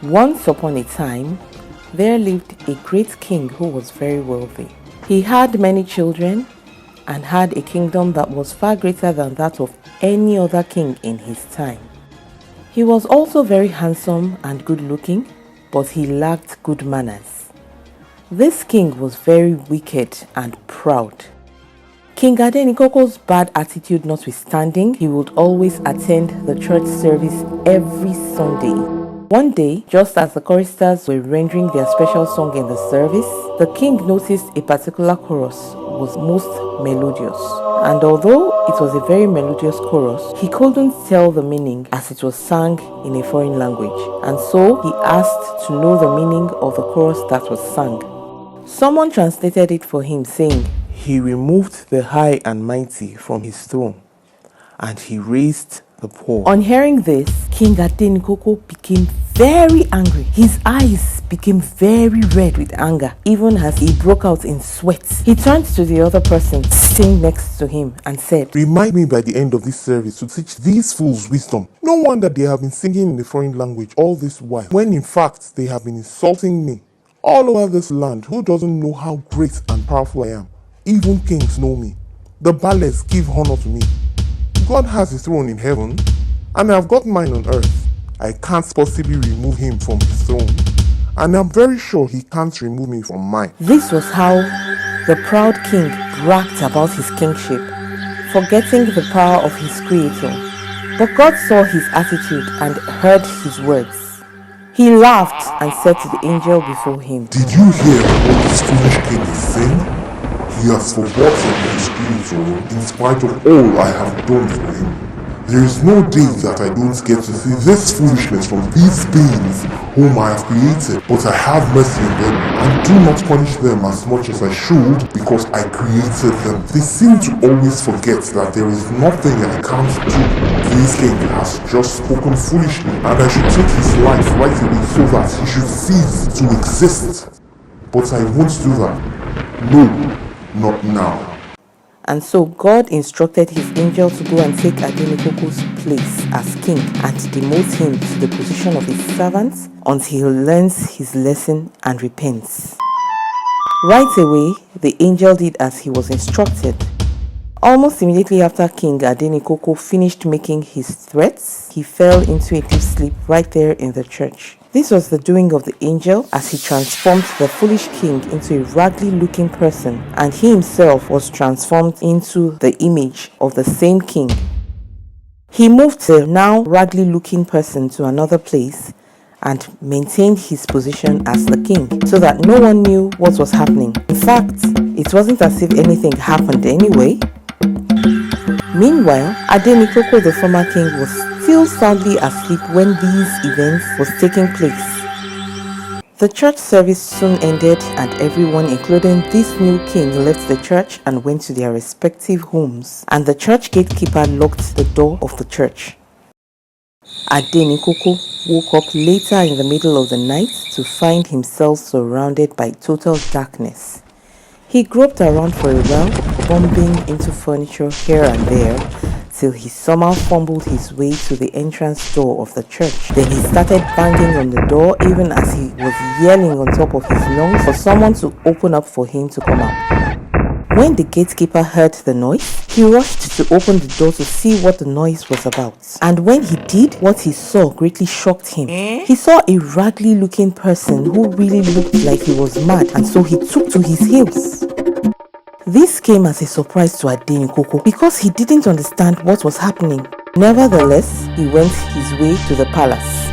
Once upon a time, there lived a great king who was very wealthy. He had many children and had a kingdom that was far greater than that of any other king in his time. He was also very handsome and good looking, but he lacked good manners. This king was very wicked and proud. King Adenikoko's bad attitude notwithstanding, he would always attend the church service every Sunday. One day, just as the choristers were rendering their special song in the service, the king noticed a particular chorus was most melodious. And although it was a very melodious chorus, he couldn't tell the meaning as it was sung in a foreign language. And so he asked to know the meaning of the chorus that was sung. Someone translated it for him, saying, "He removed the high and mighty from his throne, and he raised the poor." On hearing this, King Adenikoko became very angry. His eyes became very red with anger, even as he broke out in sweat. He turned to the other person sitting next to him and said, "Remind me by the end of this service to teach these fools wisdom. No wonder they have been singing in a foreign language all this while, when in fact they have been insulting me. All over this land, who doesn't know how great and powerful I am? Even kings know me. The ballets give honor to me. God has his throne in heaven, and I have got mine on earth. I can't possibly remove him from his throne, and I'm very sure he can't remove me from mine." This was how the proud king bragged about his kingship, forgetting the power of his creator. But God saw his attitude and heard his words. He laughed and said to the angel before him, "Did you hear what this foolish king is saying? He has forgotten his creator in spite of all I have done for him. There is no day that I don't get to see this foolishness from these beings whom I have created, but I have mercy on them and do not punish them as much as I should because I created them. They seem to always forget that there is nothing I can't do. This king has just spoken foolishly, and I should take his life right away so that he should cease to exist. But I won't do that. No, not now." And so God instructed his angel to go and take Adenikoko's place as king and demote him to the position of his servant until he learns his lesson and repents. Right away, the angel did as he was instructed. Almost immediately after King Adenikoko finished making his threats, he fell into a deep sleep right there in the church. This was the doing of the angel as he transformed the foolish king into a raggedy looking person, and he himself was transformed into the image of the same king. He moved the now raggedy looking person to another place and maintained his position as the king so that no one knew what was happening. In fact, it wasn't as if anything happened anyway. Meanwhile, Adenikoko, the former king, was still soundly asleep when these events was taking place. The church service soon ended and everyone, including this new king, left the church and went to their respective homes, and the church gatekeeper locked the door of the church. Adenikoko woke up later in the middle of the night to find himself surrounded by total darkness. He groped around for a while, bumping into furniture here and there, till he somehow fumbled his way to the entrance door of the church. Then he started banging on the door even as he was yelling on top of his lungs for someone to open up for him to come out. When the gatekeeper heard the noise, he rushed to open the door to see what the noise was about. And when he did, what he saw greatly shocked him. He saw a raggedy looking person who really looked like he was mad, and so he took to his heels. This came as a surprise to Adenikoko because he didn't understand what was happening. Nevertheless, he went his way to the palace.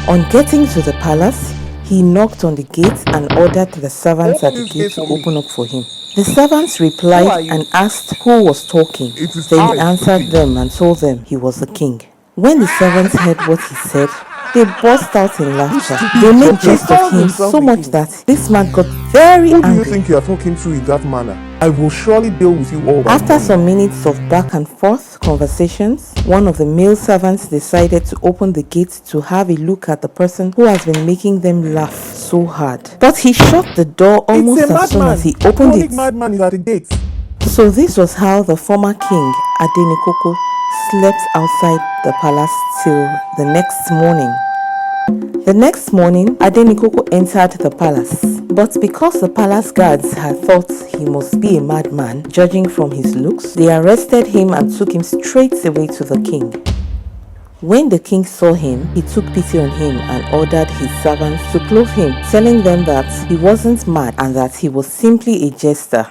On getting to the palace, he knocked on the gate and ordered the servants at the gate to open up for him. The servants replied and asked who was talking. Then he answered them and told them he was the king. When the servants heard what he said, they burst out in laughter. They made jest of him so much that this man got very angry. Who do you think you are talking to in that manner? I will surely deal with you all. After some minutes of back and forth conversations, one of the male servants decided to open the gate to have a look at the person who has been making them laugh so hard. But he shut the door almost as soon as he opened it. Madman is at the gate. So this was how the former king, Adenikoko, slept outside the palace till the next morning. The next morning, Adenikoko entered the palace. But because the palace guards had thought he must be a madman, judging from his looks, they arrested him and took him straight away to the king. When the king saw him, he took pity on him and ordered his servants to clothe him, telling them that he wasn't mad and that he was simply a jester.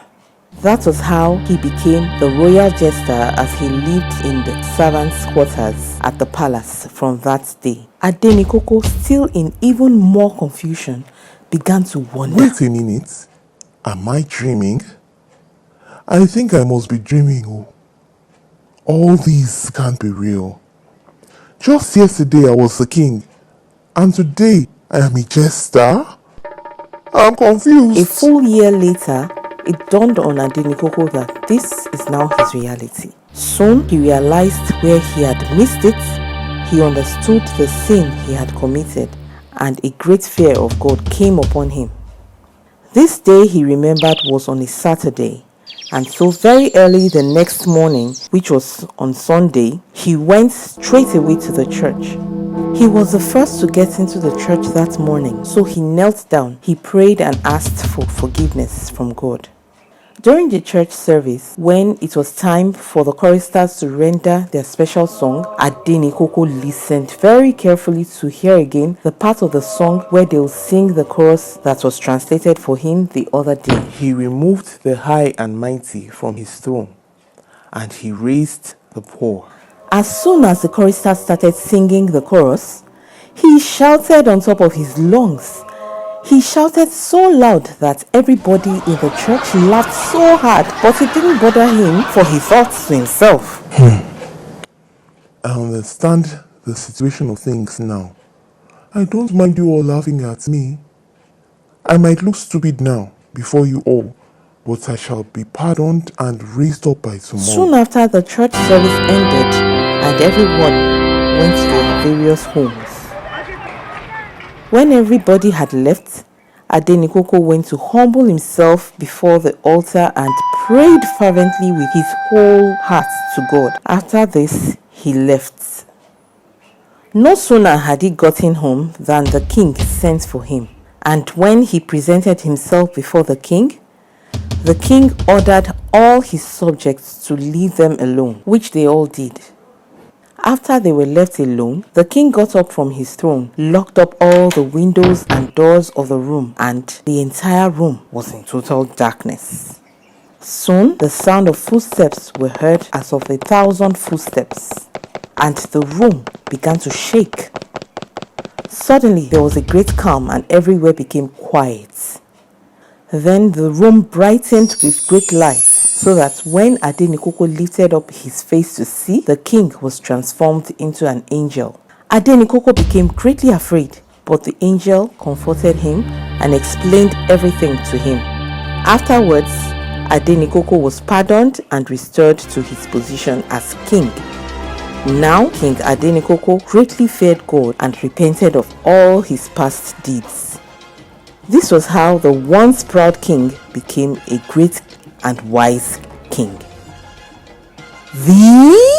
That was how he became the royal jester, as he lived in the servants' quarters at the palace from that day. Adenikoko, still in even more confusion, began to wonder. Wait a minute. Am I dreaming? I think I must be dreaming. Oh. All these can't be real. Just yesterday I was the king, and today I am a jester? I'm confused. A full year later, it dawned on Adenikoko that this is now his reality. Soon he realized where he had missed it. He understood the sin he had committed, and a great fear of God came upon him. This day he remembered was on a Saturday, and so very early the next morning, which was on Sunday, he went straight away to the church. He was the first to get into the church that morning, so he knelt down, he prayed and asked for forgiveness from God. During the church service, when it was time for the choristers to render their special song, Adenikoko listened very carefully to hear again the part of the song where they will sing the chorus that was translated for him the other day. He removed the high and mighty from his throne, and he raised the poor. As soon as the choristers started singing the chorus, he shouted on top of his lungs. He shouted so loud that everybody in the church laughed so hard, but it didn't bother him, for he thought to himself, I understand the situation of things now. I don't mind you all laughing at me. I might look stupid now before you all, but I shall be pardoned and raised up by tomorrow. Soon after the church service ended, and everyone went to their various homes. When everybody had left, Adenikoko went to humble himself before the altar and prayed fervently with his whole heart to God. After this, he left. No sooner had he gotten home than the king sent for him. And when he presented himself before the king ordered all his subjects to leave them alone, which they all did. After they were left alone, the king got up from his throne, locked up all the windows and doors of the room, and the entire room was in total darkness. Soon, the sound of footsteps were heard as of 1,000 footsteps, and the room began to shake. Suddenly, there was a great calm and everywhere became quiet. Then the room brightened with great light, so that when Adenikoko lifted up his face to see, the king was transformed into an angel. Adenikoko became greatly afraid, but the angel comforted him and explained everything to him. Afterwards, Adenikoko was pardoned and restored to his position as king. Now, King Adenikoko greatly feared God and repented of all his past deeds. This was how the once proud king became a great and wise king. The